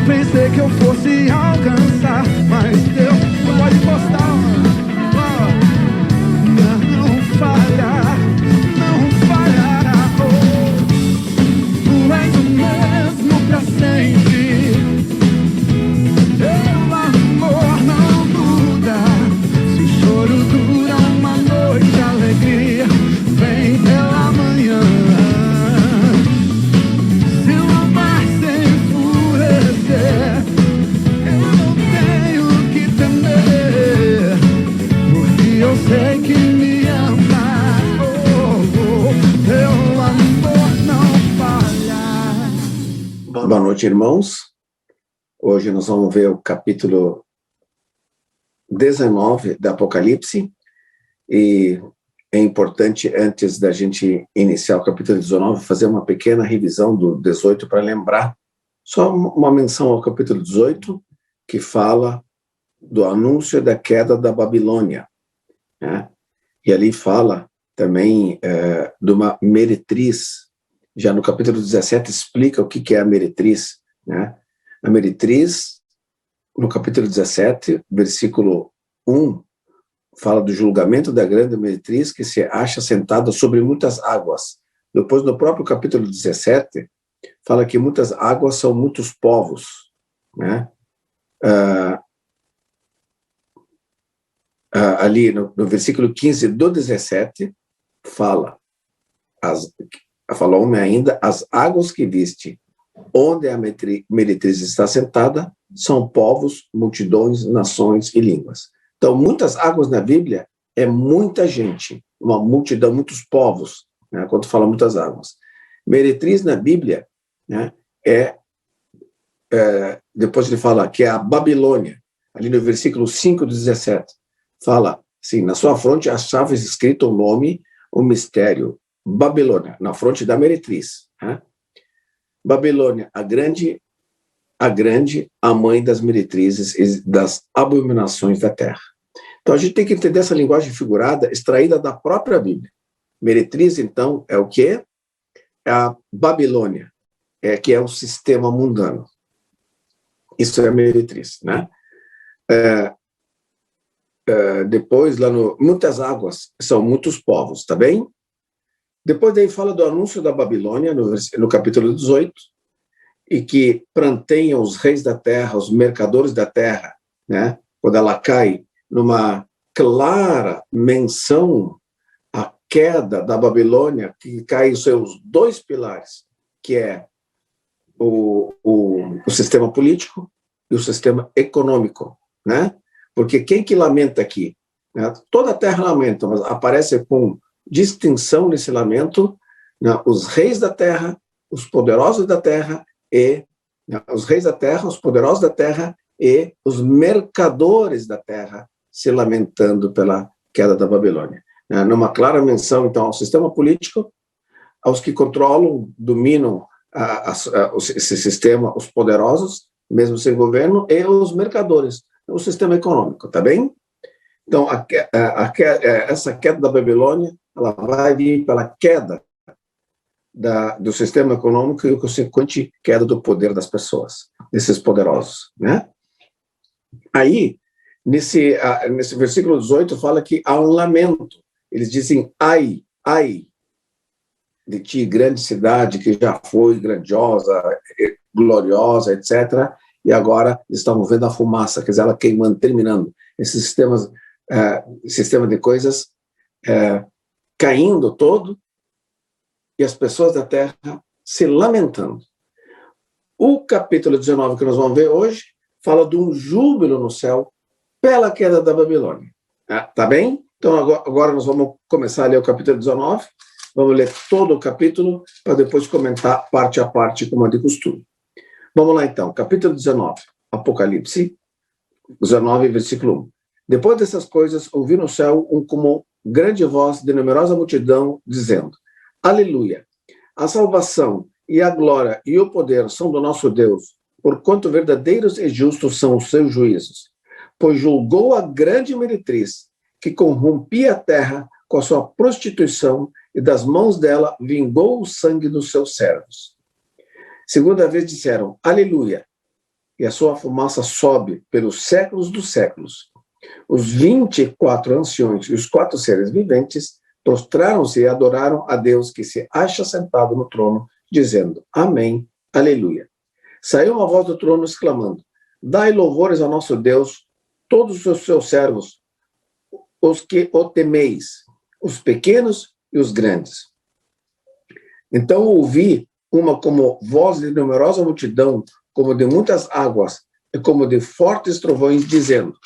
pensei que eu fosse alcançar, mas Deus pode postar. Não falhará, não falhará. Tu és o mesmo pra sempre. Teu amor não muda. Se o choro dura uma noite, a alegria vem pela manhã. Se o mar se enfurecer, eu não tenho que temer, porque eu sei que me ama. Teu amor não falha. Boa noite, irmãos. Hoje nós vamos ver o capítulo 19 do Apocalipse, e é importante, antes da gente iniciar o capítulo 19, fazer uma pequena revisão do 18 para lembrar. Só uma menção ao capítulo 18, que fala do anúncio da queda da Babilônia, né? E ali fala também de uma meretriz. Já no capítulo 17 explica o que é a meretriz, né? A meretriz, no capítulo 17, versículo 1, fala do julgamento da grande meretriz que se acha sentada sobre muitas águas. Depois, no próprio capítulo 17, fala que muitas águas são muitos povos, né? Ali no versículo 15 do 17, fala homem ainda, as águas que viste, onde a meretriz está sentada, são povos, multidões, nações e línguas. Então, muitas águas na Bíblia é muita gente, uma multidão, muitos povos, né, quando fala muitas águas. Meretriz na Bíblia, né, depois ele fala que é a Babilônia, ali no versículo 5 do 17, fala assim: na sua fronte achava escrito o nome, o mistério, Babilônia, na fronte da meretriz, né? Babilônia, a grande, a mãe das meretrizes e das abominações da terra. Então a gente tem que entender essa linguagem figurada extraída da própria Bíblia. Meretriz, então, é o quê? É a Babilônia, que é o sistema mundano. Isso é a meretriz, né? Depois, lá no muitas águas, são muitos povos, tá bem? Depois daí fala do anúncio da Babilônia, no capítulo 18, e que pranteia os reis da terra, os mercadores da terra, né? Quando ela cai numa clara menção à queda da Babilônia, que cai os seus dois pilares, que é o sistema político e o sistema econômico, né? Porque quem que lamenta aqui? Né? Toda a terra lamenta, mas aparece com distinção nesse lamento, né? Os reis da terra, os poderosos da terra, e os reis da terra, os poderosos da terra e os mercadores da terra se lamentando pela queda da Babilônia. Numa clara menção, então, ao sistema político, aos que controlam, dominam esse sistema, os poderosos, mesmo sem governo, e os mercadores, o sistema econômico, tá bem? Então, essa queda da Babilônia, ela vai vir pela queda do sistema econômico e a consequente queda do poder das pessoas, desses poderosos, né? Aí, nesse versículo 18, fala que há um lamento. Eles dizem: ai, ai de ti, grande cidade que já foi grandiosa, gloriosa, etc., e agora estamos vendo a fumaça, quer dizer, ela queimando, terminando. Esse sistema de coisas caindo todo, e as pessoas da terra se lamentando. O capítulo 19 que nós vamos ver hoje fala de um júbilo no céu pela queda da Babilônia. Tá bem? Então agora nós vamos começar a ler o capítulo 19, vamos ler todo o capítulo para depois comentar parte a parte, como é de costume. Vamos lá então, capítulo 19, Apocalipse 19, versículo 1. Depois dessas coisas, ouvi no céu como grande voz de numerosa multidão, dizendo: Aleluia! A salvação e a glória e o poder são do nosso Deus, porquanto verdadeiros e justos são os seus juízos. Pois julgou a grande meretriz, que corrompia a terra com a sua prostituição, e das mãos dela vingou o sangue dos seus servos. Segunda vez disseram: Aleluia! e a sua fumaça sobe pelos séculos dos séculos. Os 24 anciões e os 4 seres viventes prostraram-se e adoraram a Deus que se acha sentado no trono, dizendo: Amém, Aleluia. Saiu uma voz do trono exclamando: Dai louvores ao nosso Deus, todos os seus servos, os que o temeis, os pequenos e os grandes. Então ouvi uma como voz de numerosa multidão, como de muitas águas, e como de fortes trovões, dizendo: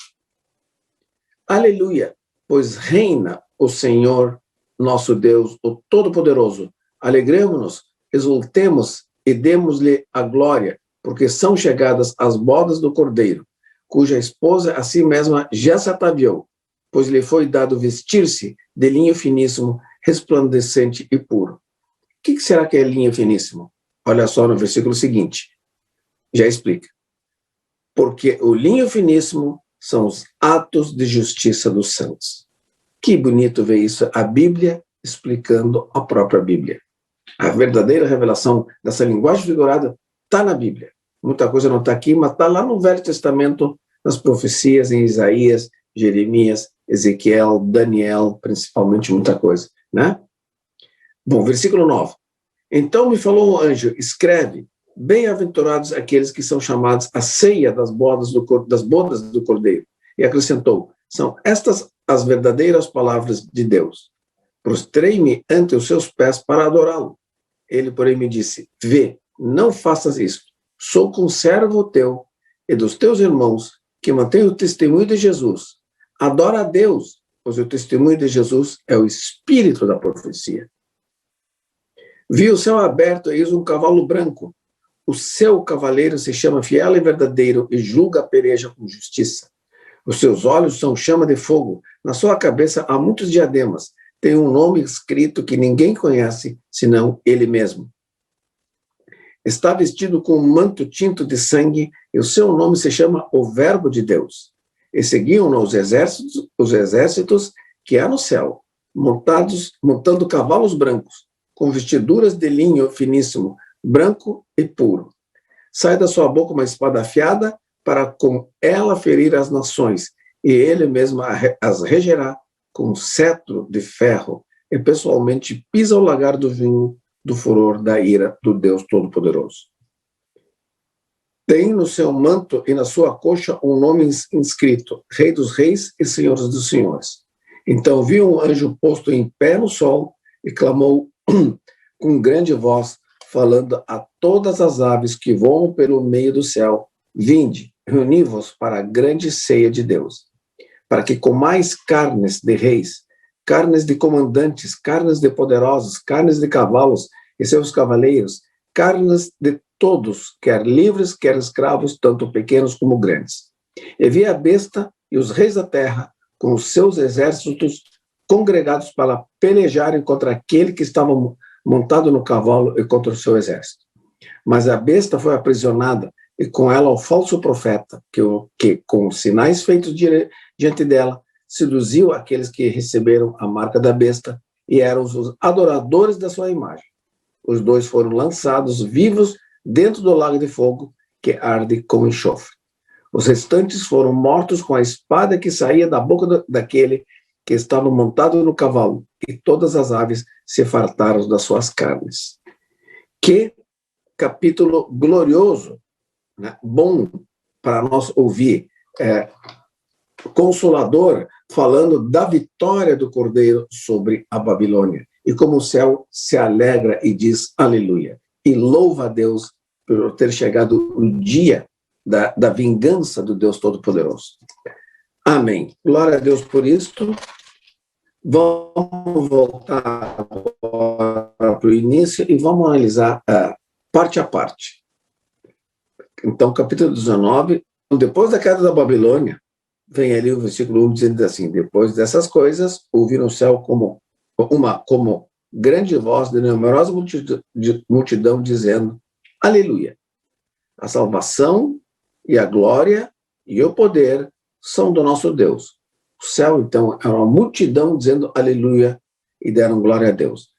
Aleluia, pois reina o Senhor, nosso Deus, o Todo-Poderoso. Alegremo-nos, exultemos e demos-lhe a glória, porque são chegadas as bodas do Cordeiro, cuja esposa a si mesma já se ataviou, pois lhe foi dado vestir-se de linho finíssimo, resplandecente e puro. O que será que é linho finíssimo? Olha só no versículo seguinte, já explica. Porque o linho finíssimo são os atos de justiça dos santos. Que bonito ver isso, a Bíblia explicando a própria Bíblia. A verdadeira revelação dessa linguagem figurada está na Bíblia. Muita coisa não está aqui, mas está lá no Velho Testamento, nas profecias em Isaías, Jeremias, Ezequiel, Daniel, principalmente muita coisa, né? Bom, versículo 9. Então me falou o anjo: escreve, bem-aventurados aqueles que são chamados à ceia das bodas do Cordeiro. E acrescentou: são estas as verdadeiras palavras de Deus. Prostrei-me ante os seus pés para adorá-lo. Ele, porém, me disse: vê, não faças isto. Sou conservo teu e dos teus irmãos, que mantêm o testemunho de Jesus. Adora a Deus, pois o testemunho de Jesus é o espírito da profecia. Vi o céu aberto e eis um cavalo branco. O seu cavaleiro se chama Fiel e Verdadeiro e julga a peleja com justiça. Os seus olhos são chama de fogo. Na sua cabeça há muitos diademas. Tem um nome escrito que ninguém conhece, senão ele mesmo. Está vestido com um manto tinto de sangue e o seu nome se chama o Verbo de Deus. E seguiam-no os exércitos que há no céu, montando cavalos brancos, com vestiduras de linho finíssimo, branco e puro. Sai da sua boca uma espada afiada para com ela ferir as nações, e ele mesmo as regerá com um cetro de ferro, e pessoalmente pisa o lagar do vinho do furor da ira do Deus Todo-Poderoso. Tem no seu manto e na sua coxa um nome inscrito: Rei dos Reis e Senhores dos Senhores. Então vi um anjo posto em pé no sol e clamou com grande voz, falando a todas as aves que voam pelo meio do céu: vinde, reuni-vos para a grande ceia de Deus, para que comais carnes de reis, carnes de comandantes, carnes de poderosos, carnes de cavalos e seus cavaleiros, carnes de todos, quer livres, quer escravos, tanto pequenos como grandes. E vi a besta e os reis da terra, com os seus exércitos, congregados para pelejarem contra aquele que estava montado no cavalo e contra o seu exército. Mas a besta foi aprisionada, e com ela o falso profeta, que com sinais feitos diante dela, seduziu aqueles que receberam a marca da besta e eram os adoradores da sua imagem. Os dois foram lançados vivos dentro do lago de fogo, que arde com enxofre. Os restantes foram mortos com a espada que saía da boca daquele que estava montado no cavalo, e todas as aves se fartaram das suas carnes. Que capítulo glorioso, né? Bom para nós ouvir, consolador, falando da vitória do Cordeiro sobre a Babilônia, e como o céu se alegra e diz aleluia, e louva a Deus por ter chegado o dia da vingança do Deus Todo-Poderoso. Amém. Glória a Deus por isto. Vamos voltar para o início e vamos analisar parte a parte. Então, capítulo 19, depois da queda da Babilônia, vem ali o versículo 1 dizendo assim: depois dessas coisas, ouviram o céu como grande voz de numerosa multidão dizendo: aleluia! A salvação e a glória e o poder são do nosso Deus. O céu, então, era uma multidão dizendo aleluia e deram glória a Deus.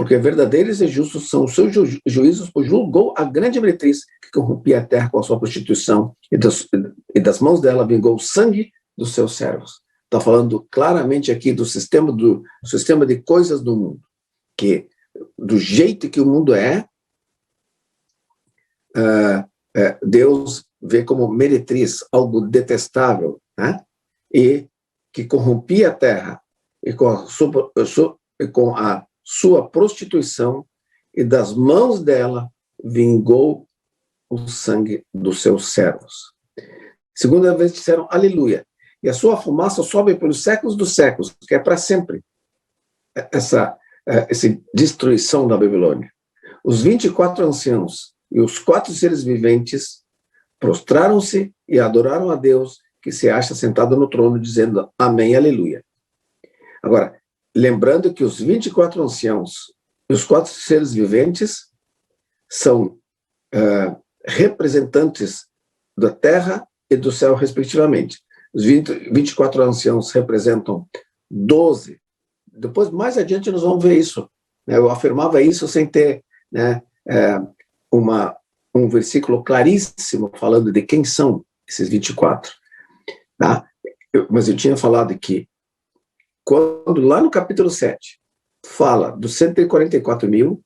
porque verdadeiros e justos são os seus juízos, pois julgou a grande meretriz que corrompia a terra com a sua prostituição, e das mãos dela vingou o sangue dos seus servos. Está falando claramente aqui do sistema de coisas do mundo, que do jeito que o mundo Deus vê como meretriz, algo detestável, né? E que corrompia a terra, e com a sua prostituição, e das mãos dela vingou o sangue dos seus servos. Segunda vez disseram aleluia, e a sua fumaça sobe pelos séculos dos séculos, que é para sempre essa destruição da Babilônia. Os 24 anciãos e os 4 seres viventes prostraram-se e adoraram a Deus, que se acha sentado no trono, dizendo amém, aleluia. Agora, lembrando que os 24 anciãos e os 4 seres viventes são representantes da terra e do céu, respectivamente. Os 24 anciãos representam 12. Depois, mais adiante, nós vamos ver isso. Eu afirmava isso sem ter, né, um versículo claríssimo falando de quem são esses 24. Tá? Mas eu tinha falado que, quando lá no capítulo 7, fala dos 144 mil,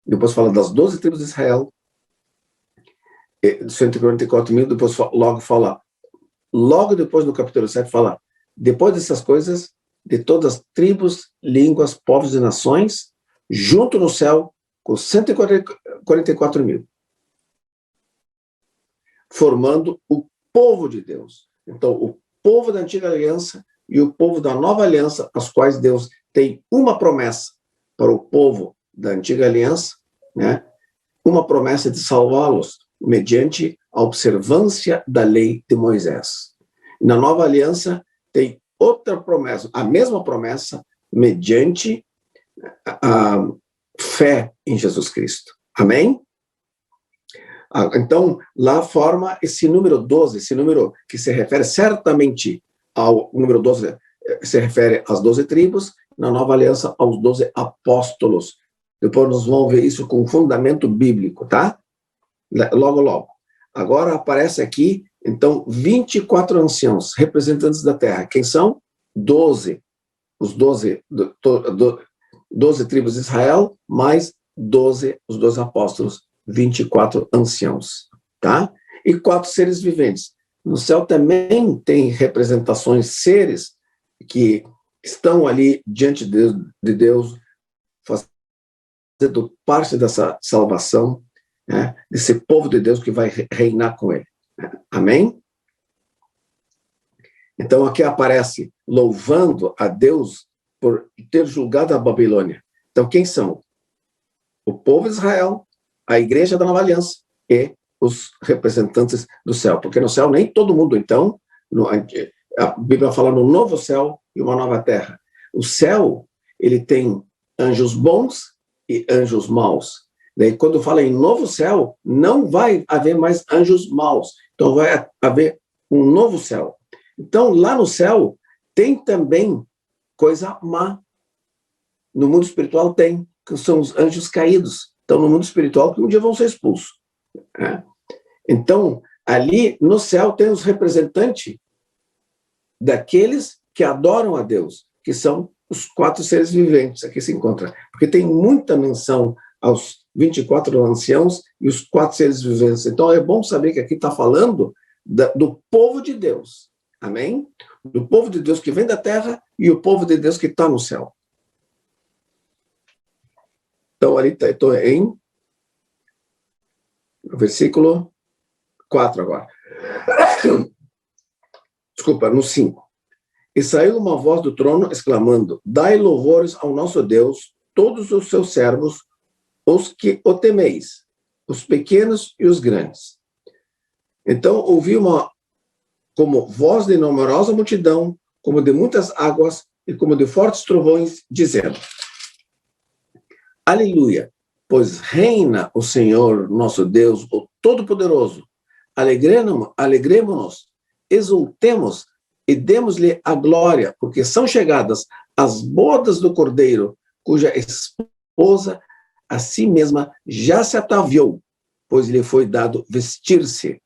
depois fala das 12 tribos de Israel, dos 144 mil, depois logo depois no capítulo 7, fala, depois dessas coisas, de todas as tribos, línguas, povos e nações, junto no céu, com 144 mil, formando o povo de Deus. Então, o povo da antiga aliança e o povo da nova aliança, as quais Deus tem uma promessa para o povo da antiga aliança, né? Uma promessa de salvá-los mediante a observância da lei de Moisés. Na nova aliança tem outra promessa, a mesma promessa, mediante a fé em Jesus Cristo. Amém? Então, lá forma esse número 12, esse número que se refere certamente ao número 12, se refere às 12 tribos, na nova aliança aos 12 apóstolos. Depois nós vamos ver isso com fundamento bíblico, tá? Logo. Agora aparece aqui, então, 24 anciãos, representantes da terra. Quem são? 12. Os 12 tribos de Israel, mais 12, os 12 apóstolos, 24 anciãos, tá? E 4 seres viventes. No céu também tem representações, seres que estão ali diante de Deus, fazendo parte dessa salvação, né? Desse povo de Deus que vai reinar com ele. Amém? Então aqui aparece louvando a Deus por ter julgado a Babilônia. Então quem são? O povo de Israel, a igreja da nova aliança e os representantes do céu. Porque no céu nem todo mundo, então, a Bíblia fala no novo céu e uma nova terra. O céu, ele tem anjos bons e anjos maus. Daí, quando fala em novo céu, não vai haver mais anjos maus. Então, vai haver um novo céu. Então, lá no céu, tem também coisa má. No mundo espiritual tem, que são os anjos caídos. Então, no mundo espiritual, que um dia vão ser expulsos. Né? Então, ali no céu tem os representantes daqueles que adoram a Deus, que são os 4 seres viventes, aqui se encontra. Porque tem muita menção aos 24 anciãos e os 4 seres viventes. Então, é bom saber que aqui está falando do povo de Deus. Amém? Do povo de Deus que vem da terra e o povo de Deus que está no céu. Então, ali estou em versículo 4 agora. Desculpa, no 5. E saiu uma voz do trono exclamando: dai louvores ao nosso Deus, todos os seus servos, os que o temeis, os pequenos e os grandes. Então ouvi como voz de numerosa multidão, como de muitas águas e como de fortes trovões, dizendo: aleluia, pois reina o Senhor nosso Deus, o Todo-Poderoso. Alegremo-nos, exultemos e demos-lhe a glória, porque são chegadas as bodas do Cordeiro, cuja esposa esposa a si mesma já se ataviou, pois lhe foi dado vestir-se.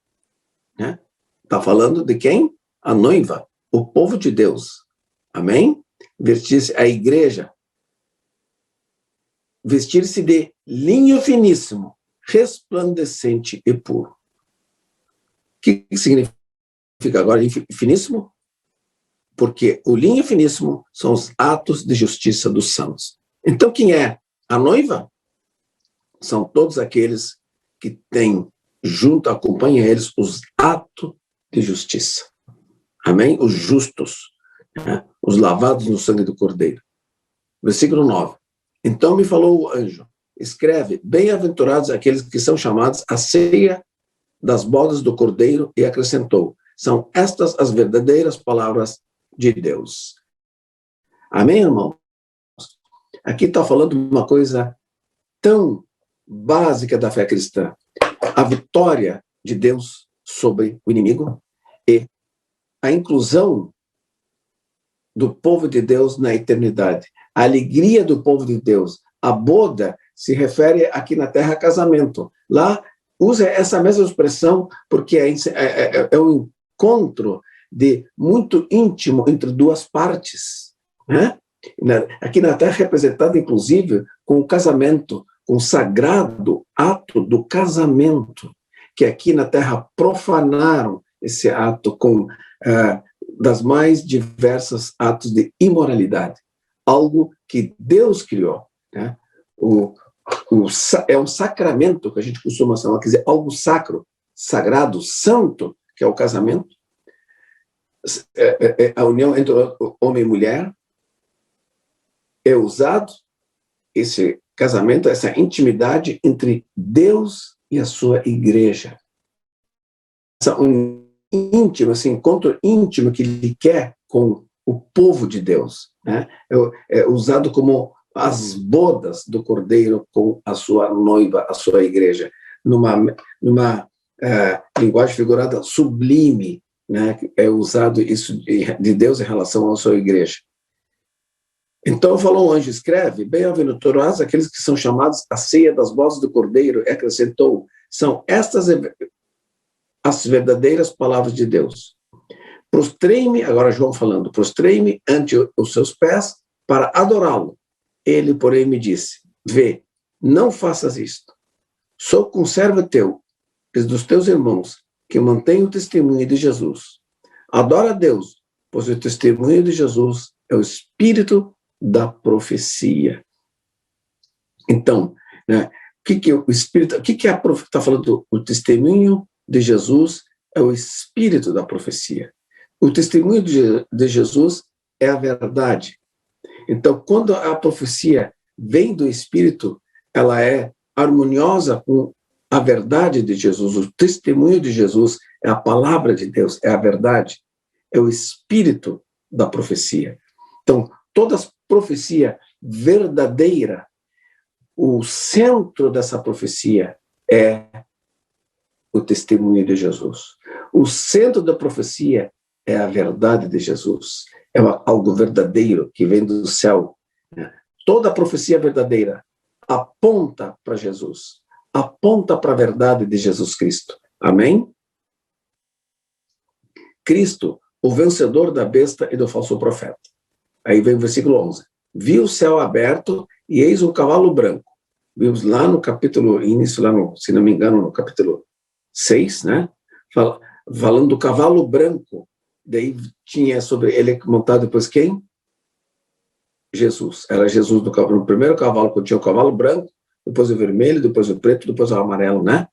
Né? Está falando de quem? A noiva, o povo de Deus. Amém? Vestir-se a igreja. Vestir-se de linho finíssimo, resplandecente e puro. O que significa agora finíssimo? Porque o linho finíssimo são os atos de justiça dos santos. Então, quem é a noiva? São todos aqueles que têm, junto, acompanham eles, os atos de justiça. Amém? Os justos, né? Os lavados no sangue do Cordeiro. Versículo 9. Então me falou o anjo, escreve, bem-aventurados aqueles que são chamados à ceia das bodas do Cordeiro, e acrescentou, são estas as verdadeiras palavras de Deus. Amém, irmão? Aqui está falando de uma coisa tão básica da fé cristã. A vitória de Deus sobre o inimigo e a inclusão do povo de Deus na eternidade. A alegria do povo de Deus. A boda se refere aqui na terra a casamento. Lá usa essa mesma expressão porque é um encontro de muito íntimo entre duas partes, né? Aqui na terra é representada, inclusive, com o casamento, com o sagrado ato do casamento, que aqui na terra profanaram esse ato com das mais diversas atos de imoralidade, algo que Deus criou, né? É um sacramento que a gente costuma chamar, quer dizer, algo sacro, sagrado, santo, que é o casamento, a união entre homem e mulher. É usado esse casamento, essa intimidade entre Deus e a sua igreja. Um íntimo, esse encontro íntimo que ele quer com o povo de Deus, né? É usado como as bodas do Cordeiro com a sua noiva, a sua igreja, numa linguagem figurada sublime, né? É usado isso de Deus em relação à sua igreja. Então falou o anjo, escreve, bem-aventurados aqueles que são chamados à ceia das bodas do Cordeiro, e acrescentou, são estas as verdadeiras palavras de Deus. Prostrei-me, agora João falando, prostrei-me ante os seus pés para adorá-lo. Ele, porém, me disse, vê, não faças isto. Sou conserva teu e dos teus irmãos, que mantém o testemunho de Jesus. Adora a Deus, pois o testemunho de Jesus é o espírito da profecia. Então, né, o espírito, está falando? O testemunho de Jesus é o espírito da profecia. O testemunho de Jesus é a verdade. Então, quando a profecia vem do espírito, ela é harmoniosa com a verdade de Jesus. O testemunho de Jesus é a palavra de Deus, é a verdade, é o espírito da profecia. Então, toda profecia verdadeira, o centro dessa profecia é o testemunho de Jesus. O centro da profecia é a verdade de Jesus. É algo verdadeiro que vem do céu. Toda profecia verdadeira aponta para Jesus, aponta para a verdade de Jesus Cristo. Amém? Cristo, o vencedor da besta e do falso profeta. Aí vem o versículo 11. Vi o céu aberto e eis um cavalo branco. Vimos lá no capítulo, início lá no, se não me engano, no capítulo 6, né? Falando do cavalo branco. Daí tinha sobre ele montado depois quem? Jesus. Era Jesus no primeiro cavalo, quando tinha o cavalo branco, depois o vermelho, depois o preto, depois o amarelo, né?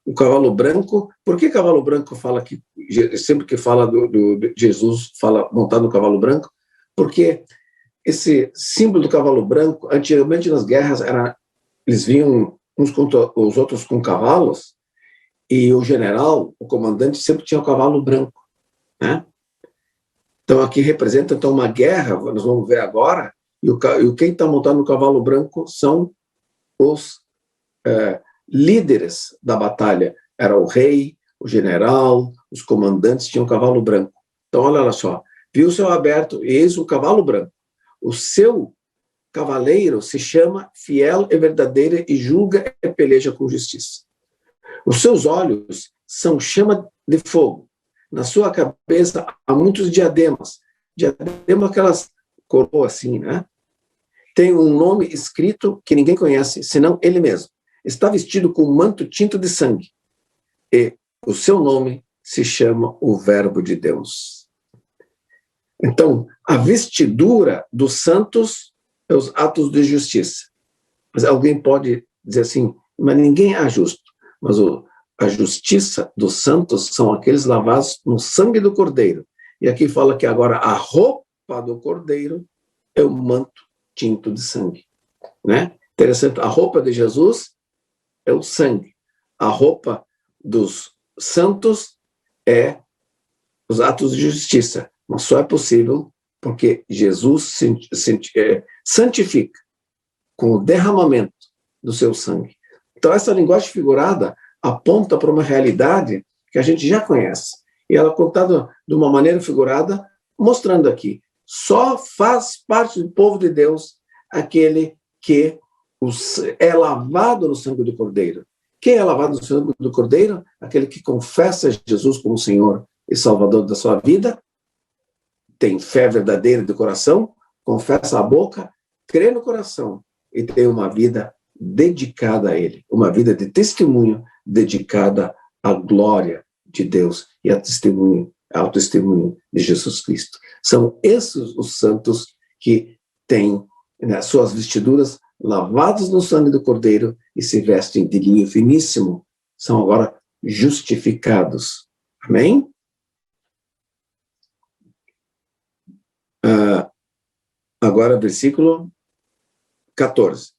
O cavalo branco, por que cavalo branco fala que, sempre que fala de Jesus, fala montado no cavalo branco? Porque esse símbolo do cavalo branco, antigamente nas guerras, eles vinham uns contra os outros com cavalos, e o general, o comandante, sempre tinha o cavalo branco, né? Então aqui representa então uma guerra, nós vamos ver agora, e quem está montado no cavalo branco são os líderes da batalha. Era o rei, o general, os comandantes tinham o cavalo branco. Então olha só, viu o céu aberto, e eis o cavalo branco. O seu cavaleiro se chama fiel e verdadeiro e julga e peleja com justiça. Os seus olhos são chama de fogo. Na sua cabeça há muitos diademas. Diadema, aquelas coroas assim, né? Tem um nome escrito que ninguém conhece, senão ele mesmo. Está vestido com um manto tinto de sangue. E o seu nome se chama o Verbo de Deus. Então, a vestidura dos santos é os atos de justiça. Mas alguém pode dizer assim, mas ninguém é justo. Mas a justiça dos santos são aqueles lavados no sangue do Cordeiro. E aqui fala que agora a roupa do Cordeiro é o manto tinto de sangue. Né? Interessante, a roupa de Jesus é o sangue. A roupa dos santos é os atos de justiça. Mas só é possível porque Jesus santifica com o derramamento do seu sangue. Então, essa linguagem figurada aponta para uma realidade que a gente já conhece. E ela é contada de uma maneira figurada, mostrando aqui, só faz parte do povo de Deus aquele que é lavado no sangue do Cordeiro. Quem é lavado no sangue do Cordeiro? Aquele que confessa Jesus como Senhor e Salvador da sua vida, tem fé verdadeira do coração, confessa a boca, crê no coração e tem uma vida dedicada a Ele, uma vida de testemunho dedicada à glória de Deus e ao testemunho de Jesus Cristo. São esses os santos que têm nas suas vestiduras lavados no sangue do Cordeiro e se vestem de linho finíssimo, são agora justificados. Amém? Agora, versículo 14.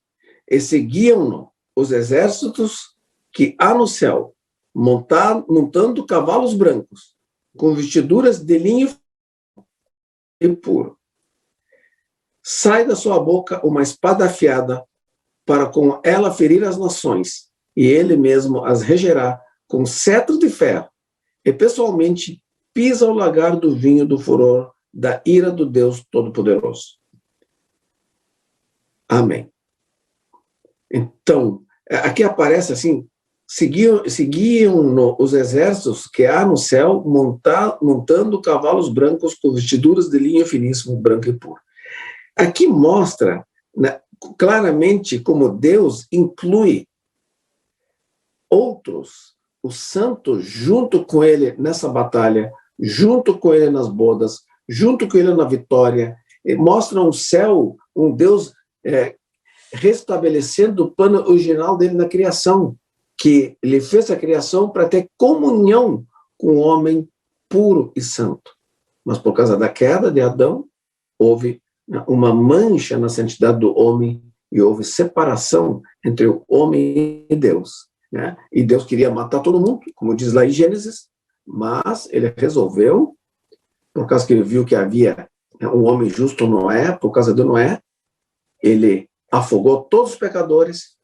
E seguiam-no os exércitos que há no céu, montando cavalos brancos, com vestiduras de linho e puro. Sai da sua boca uma espada afiada, para com ela ferir as nações, e ele mesmo as regerá com cetro de ferro, e pessoalmente pisa o lagar do vinho do furor da ira do Deus Todo-Poderoso. Amém. Então, aqui aparece assim, seguiam os exércitos que há no céu, montando cavalos brancos com vestiduras de linho finíssimo, branco e puro. Aqui mostra, né, claramente como Deus inclui outros, os santos, junto com ele nessa batalha, junto com ele nas bodas, junto com ele na vitória, e mostra um céu, um Deus restabelecendo o plano original dele na criação, que ele fez a criação para ter comunhão com o homem puro e santo. Mas por causa da queda de Adão, houve uma mancha na santidade do homem e houve separação entre o homem e Deus. Né? E Deus queria matar todo mundo, como diz lá em Gênesis, mas ele resolveu, por causa que ele viu que havia um homem justo, Noé, por causa de Noé, ele afogou todos os pecadores,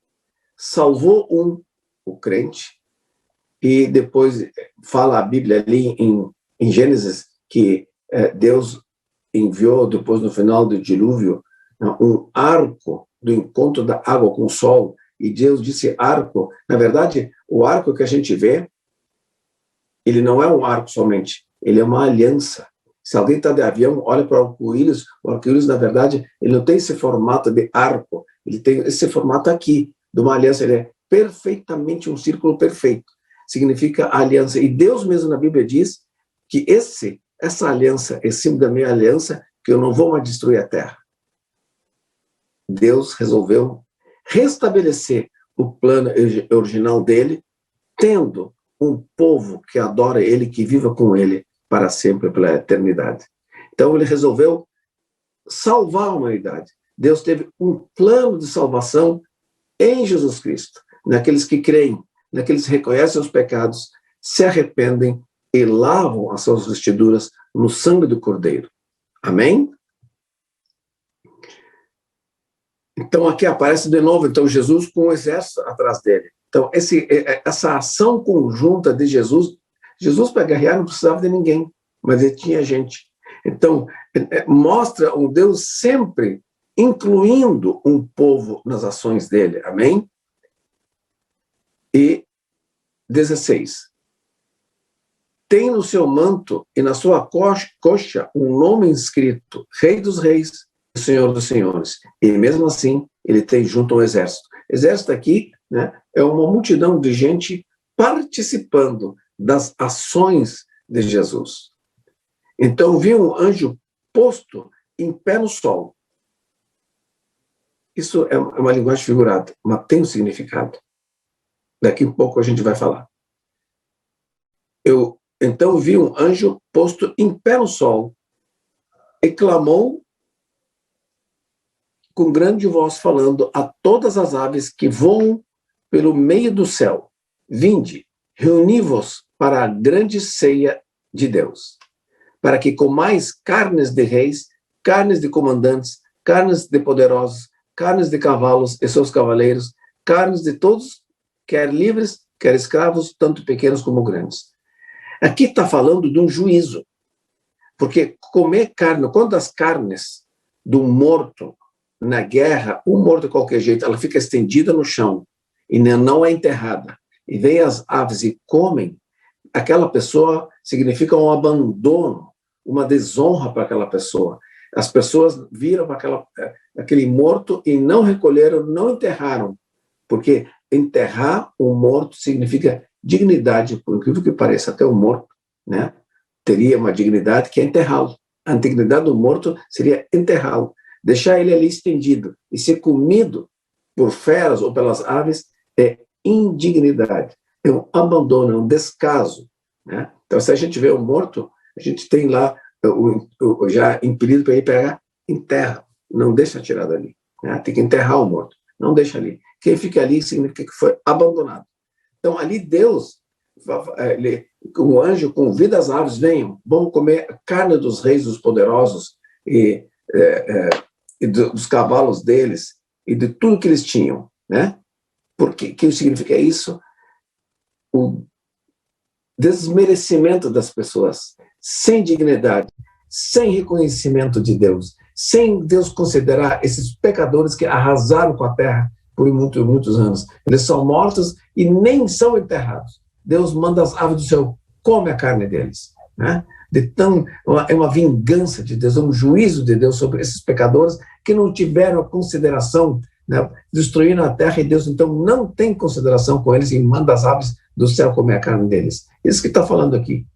salvou o crente, e depois fala a Bíblia ali em Gênesis que Deus enviou, depois no final do dilúvio, um arco do encontro da água com o sol, e Deus disse arco. Na verdade, o arco que a gente vê, ele não é um arco somente, ele é uma aliança. Se alguém está de avião, olha para o arco-íris, na verdade, ele não tem esse formato de arco, ele tem esse formato aqui, de uma aliança, ele é perfeitamente um círculo perfeito, significa aliança. E Deus mesmo na Bíblia diz que essa aliança é símbolo da minha aliança, que eu não vou mais destruir a terra. Deus resolveu restabelecer o plano original dele, tendo um povo que adora ele, que viva com ele para sempre, pela eternidade. Então ele resolveu salvar a humanidade. Deus teve um plano de salvação em Jesus Cristo, naqueles que creem, naqueles que reconhecem os pecados, se arrependem e lavam as suas vestiduras no sangue do Cordeiro. Amém? Então aqui aparece de novo, então, Jesus com o exército atrás dele. Então essa ação conjunta de Jesus para guerrear não precisava de ninguém, mas ele tinha gente. Então mostra um Deus sempre incluindo um povo nas ações dele. Amém? E 16. Tem no seu manto e na sua coxa um nome inscrito, Rei dos Reis, Senhor dos Senhores. E mesmo assim, ele tem junto um exército. Exército aqui, né, é uma multidão de gente participando das ações de Jesus. Então, vi um anjo posto em pé no sol. Isso é uma linguagem figurada, mas tem um significado. Daqui a pouco a gente vai falar. Então vi um anjo posto em pé no sol e clamou com grande voz, falando a todas as aves que voam pelo meio do céu: vinde, reuni-vos para a grande ceia de Deus, para que comais carnes de reis, carnes de comandantes, carnes de poderosos, carnes de cavalos e seus cavaleiros, carnes de todos, quer livres, quer escravos, tanto pequenos como grandes. Aqui está falando de um juízo, porque comer carne, quando as carnes do morto na guerra, o morto de qualquer jeito, ela fica estendida no chão e não é enterrada, e vem as aves e comem, aquela pessoa significa um abandono, uma desonra para aquela pessoa. As pessoas viram para aquele morto e não recolheram, não enterraram, porque enterrar um morto significa dignidade, por incrível que pareça, até o morto, né, teria uma dignidade que é enterrá-lo. A dignidade do morto seria enterrá-lo, deixar ele ali estendido e ser comido por feras ou pelas aves é indignidade, é um abandono, é um descaso, né? Então, se a gente vê um morto, a gente tem lá já impedido para ele pegar, enterra, não deixa tirar dali, né? Tem que enterrar o morto, não deixa ali. Quem fica ali significa que foi abandonado. Então, ali Deus, o anjo convida as aves, venham, vamos comer a carne dos reis, dos poderosos, e dos cavalos deles, e de tudo que eles tinham, né? Porque que significa isso? O desmerecimento das pessoas, sem dignidade, sem reconhecimento de Deus, sem Deus considerar esses pecadores que arrasaram com a terra por muitos anos. Eles são mortos e nem são enterrados. Deus manda as aves do céu, come a carne deles, né? É uma vingança de Deus, é um juízo de Deus sobre esses pecadores que não tiveram a consideração, né? Destruíram a terra e Deus então não tem consideração com eles e manda as aves do céu comer a carne deles. Isso que está falando aqui.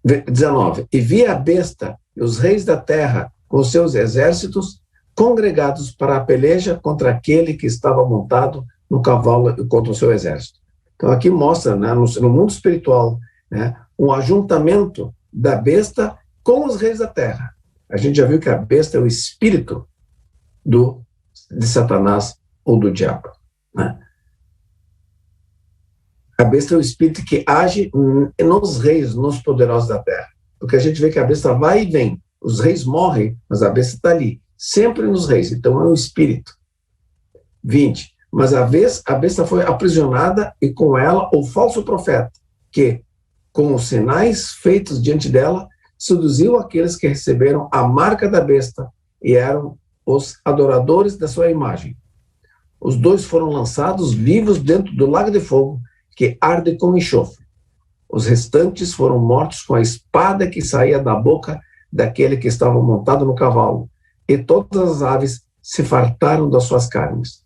19. E vi a besta e os reis da terra com seus exércitos congregados para a peleja contra aquele que estava montado no cavalo e contra o seu exército. Então aqui mostra, né, no mundo espiritual, né, um ajuntamento da besta com os reis da terra. A gente já viu que a besta é o espírito de Satanás ou do diabo, né? A besta é o espírito que age nos reis, nos poderosos da terra. Porque a gente vê que a besta vai e vem. Os reis morrem, mas a besta está ali, sempre nos reis. Então é um espírito. 20. Mas a besta foi aprisionada e com ela o falso profeta, que, com os sinais feitos diante dela, seduziu aqueles que receberam a marca da besta e eram os adoradores da sua imagem. Os dois foram lançados vivos dentro do lago de fogo, que arde com enxofre. Os restantes foram mortos com a espada que saía da boca daquele que estava montado no cavalo, e todas as aves se fartaram das suas carnes.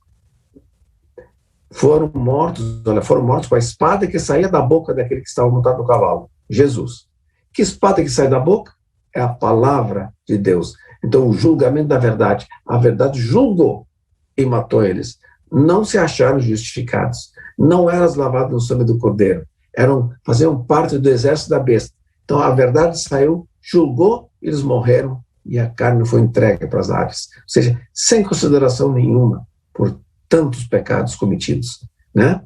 Foram mortos com a espada que saía da boca daquele que estava montado no cavalo, Jesus. Que espada que sai da boca? É a palavra de Deus. Então, o julgamento da verdade. A verdade julgou e matou eles. Não se acharam justificados. Não eram lavados no sangue do Cordeiro. Faziam parte do exército da besta. Então, a verdade saiu, julgou, eles morreram e a carne foi entregue para as aves. Ou seja, sem consideração nenhuma por tantos pecados cometidos, né?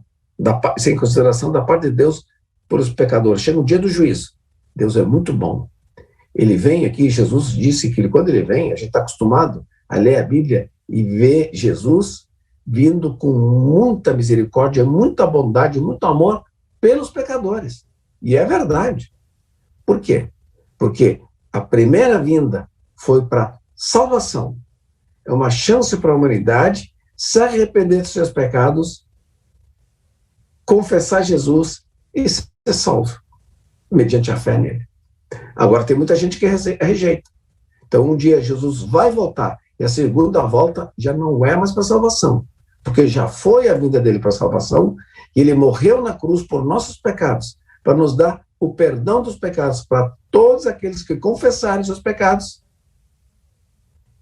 Sem consideração da parte de Deus por os pecadores. Chega o dia do juízo. Deus é muito bom. Ele vem aqui, Jesus disse que quando ele vem, a gente está acostumado a ler a Bíblia e ver Jesus vindo com muita misericórdia, muita bondade, muito amor pelos pecadores. E é verdade. Por quê? Porque a primeira vinda foi para salvação. é uma chance para a humanidade se arrepender dos seus pecados, confessar Jesus e ser salvo, mediante a fé nele. Agora, tem muita gente que rejeita. Então, um dia Jesus vai voltar, e a segunda volta já não é mais para salvação, porque já foi a vinda dele para salvação, e ele morreu na cruz por nossos pecados, para nos dar o perdão dos pecados para todos aqueles que confessarem seus pecados.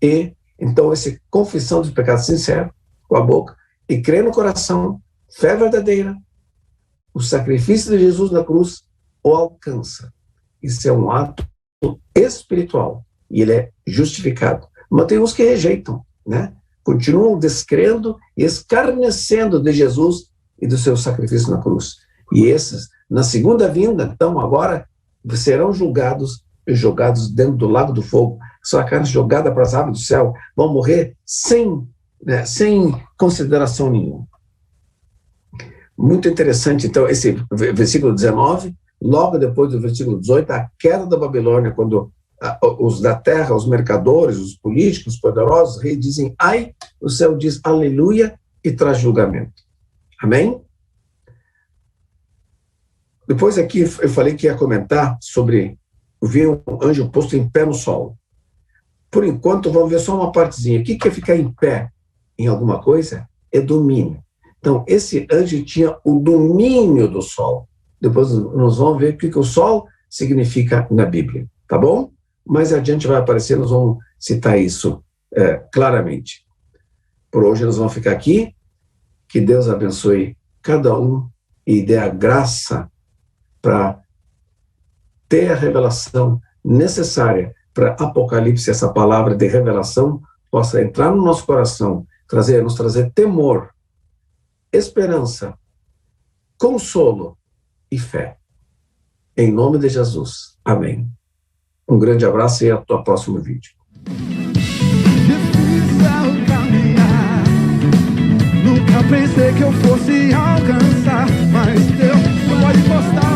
E, então, essa confissão dos pecados sincero, com a boca, e crer no coração, fé verdadeira, o sacrifício de Jesus na cruz o alcança. Isso é um ato espiritual, e ele é justificado. Mas tem uns que rejeitam, né? Continuam descrendo e escarnecendo de Jesus e do seu sacrifício na cruz. E esses, na segunda vinda, então, agora, serão julgados e jogados dentro do lago do fogo, sua carne jogada para as aves do céu, vão morrer sem consideração nenhuma. Muito interessante, então, esse versículo 19, logo depois do versículo 18, a queda da Babilônia, quando os da terra, os mercadores, os políticos, os poderosos, os reis dizem, ai, o céu diz aleluia e traz julgamento. Amém? Depois aqui eu falei que ia comentar sobre ver um anjo posto em pé no sol. Por enquanto, vamos ver só uma partezinha. O que é ficar em pé em alguma coisa? É domínio. Então, esse anjo tinha o domínio do sol. Depois nós vamos ver o que o sol significa na Bíblia, tá bom? Mais adiante vai aparecer, nós vamos citar isso claramente. Por hoje nós vamos ficar aqui. Que Deus abençoe cada um e dê a graça para ter a revelação necessária para Apocalipse, essa palavra de revelação, possa entrar no nosso coração, nos trazer temor, esperança, consolo e fé. Em nome de Jesus. Amém. Um grande abraço e até o próximo vídeo. Difícil é o caminhar, nunca pensei que eu fosse alcançar, mas Deus pode mostrar.